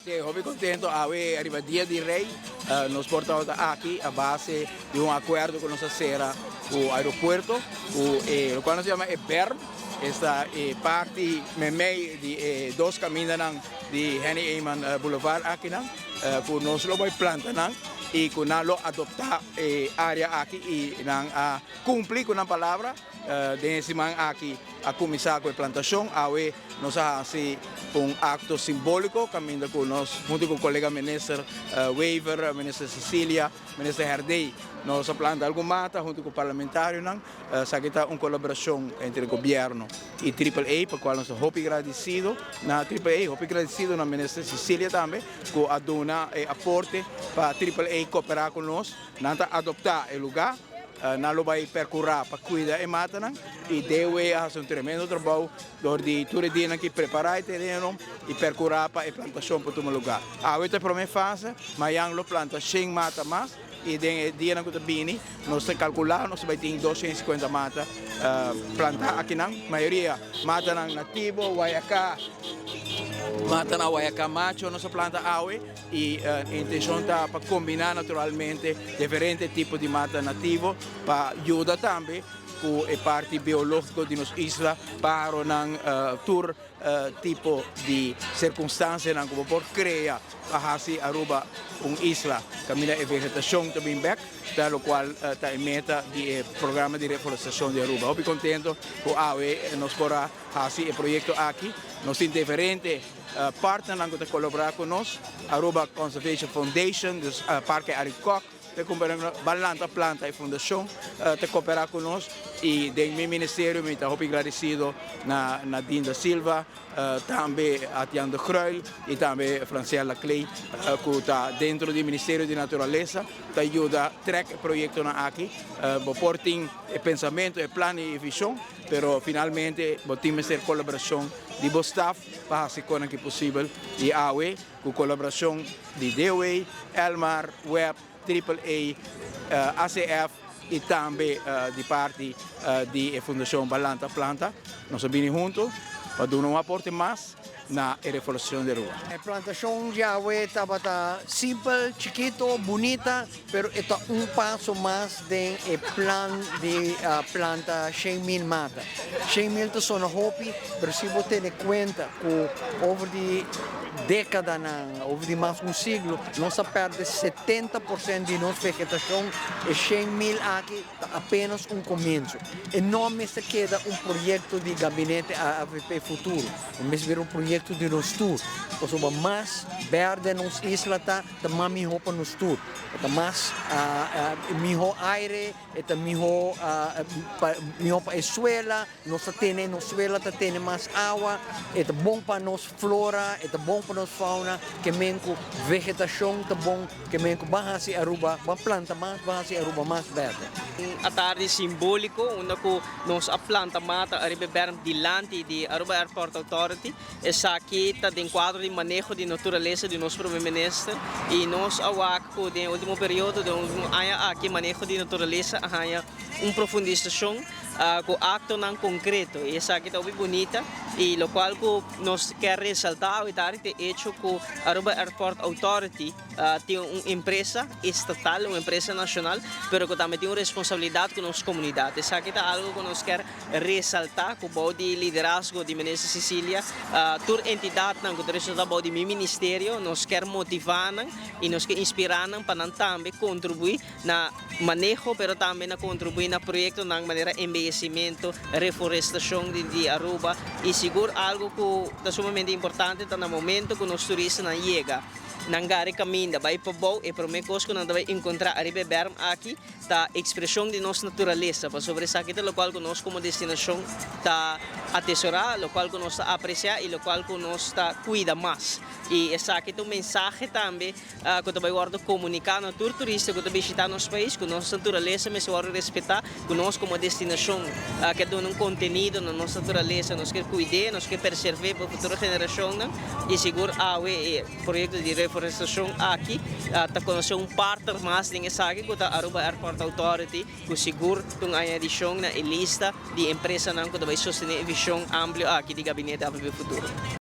que hobby contento, arriba Dia de Rei, nos portamos aqui a base de um acordo com nossa serra, o aeroporto, o qual se chama BERM, esta parte meio de dois caminhos de Henny Eyman Boulevard aqui, que nós lo vai plantar e que nós adoptar área aqui e cumprir com a palavra de semana aqui a começar com a plantação, nós fazemos acto simbólico, caminhando com nós, junto com o colega ministro Wever, ministra Cecília, ministra Herdey, nós plantamos alguma mata junto com o parlamentário, sabe uma colaboração entre o governo e AAA, para qual nós somos muito agradecidos, na AAA, muito agradecidos na ministra Cecília também, que aduna aporte para AAA cooperar com nós, adoptar o lugar. Nós vamos percorrer para cuidar da mata e deve fazer tremendo trabalho de todo dia que preparar o terreno e percorrer para a plantação para todo lugar. Esta é a primeira fase, mas já planta 100 mata mais e no dia que vem nós calculamos nós vamos ter 250 mata plantar aqui, a maioria mata nativo, Guayacá, mata na Guayacá macho, nós planta e a intenção está para combinar naturalmente diferentes tipos de mata nativo para ajudar também com a parte biológica de nossa isla para todo tipo de circunstâncias como por criar a Aruba uma isla camina a vegetação também back, pelo qual está em meta do programa de reflorestação de Aruba. Estou contente com a nós podemos fazer o projeto aqui, nós temos diferentes partners que colaborar com nós, Aruba Conservation Foundation, dus Parque Aricok, te balanta planta e fundação, te cooperar com nós e do meu ministério me está muito agradecido na Dinda Silva, também a Tian de Kruil e também a Franciela Clay, que está dentro do Ministério de Natureza, te ajuda a trazer o projeto aqui, portem o pensamento, o plano e a visão, pero finalmente temos a colaboração de o staff para fazer o que possível e com colaboração de DOE, Elmar, Web, AAA, ACF e também de parte da Fundação Balanta Planta. Nós vamos juntos para dar um aporte mais na reflorestação da rua. A plantação de Awe estava simples, chiquito, bonita, pero é passo mais do plano de planta 100.000 mata. 100.000 são hobby, mas se você ter em conta que over de década, over de mais siglo, nós perdemos 70% de nossa vegetação e 100.000 aqui apenas começo. E não me se queda projeto de gabinete AVP futuro, mas vir projeto de nos tour. Porque mais verde nos isla mais melhor para nos tour. Mais melhor aire, melhor para a escola, nós temos mais água, é bom para nós flora, é bom para nós fauna, que menco vegetação é bom, que menco bahasi Aruba, planta mais bahasi Aruba mais verde. A tarde simbólico, onde nós a planta mata arriba dilante de Aruba Airport Authority, essa aqui está em quadro de manejo de natureza de nosso primeiro-ministro e nós awak no último período de aqui manejo de natureza uma profundização com acto não concreto e essa aqui está muito bonita e o qual nós quer ressaltar o hecho que Aruba Airport Authority tem uma empresa estatal, uma empresa nacional, mas que também tem uma responsabilidade com nossa comunidade. Essa aqui está algo que nós quer ressaltar com o de liderazgo de ministra Cecília, toda entidade que resulta do meu ministério, nós quer motivar e nós quer inspirar para também contribuir na manejo, mas também na contribuir na projeto na maneira envelhecimento, reflorestação de Aruba e seguro algo que é sumamente importante no momento que os turistas não chegam. Nangari caminho, vai para bom e para mim coisa que não vai encontrar arriba berm aqui a expressão de nossa natureza, para sobre isso aqui o qual que nós como destinação está atesourar, o qual que nós está apreciar e o qual que nós está cuida mais. E essa aqui é mensagem também que eu vou comunicar a todo turista que visitar nosso país, que nossa natureza mas eu respeitar, que nós como destinação que dá um conteúdo na nossa natureza, nós quer cuidar, nós quer preservar para a futura geração e seguro o projeto de reflorestação aqui está conhecer partner mais nessa aqui que a Aruba Airport Authority, que seguro tem a edição na lista de empresas que vai sostener a visão ampla aqui de gabinete AVP futuro.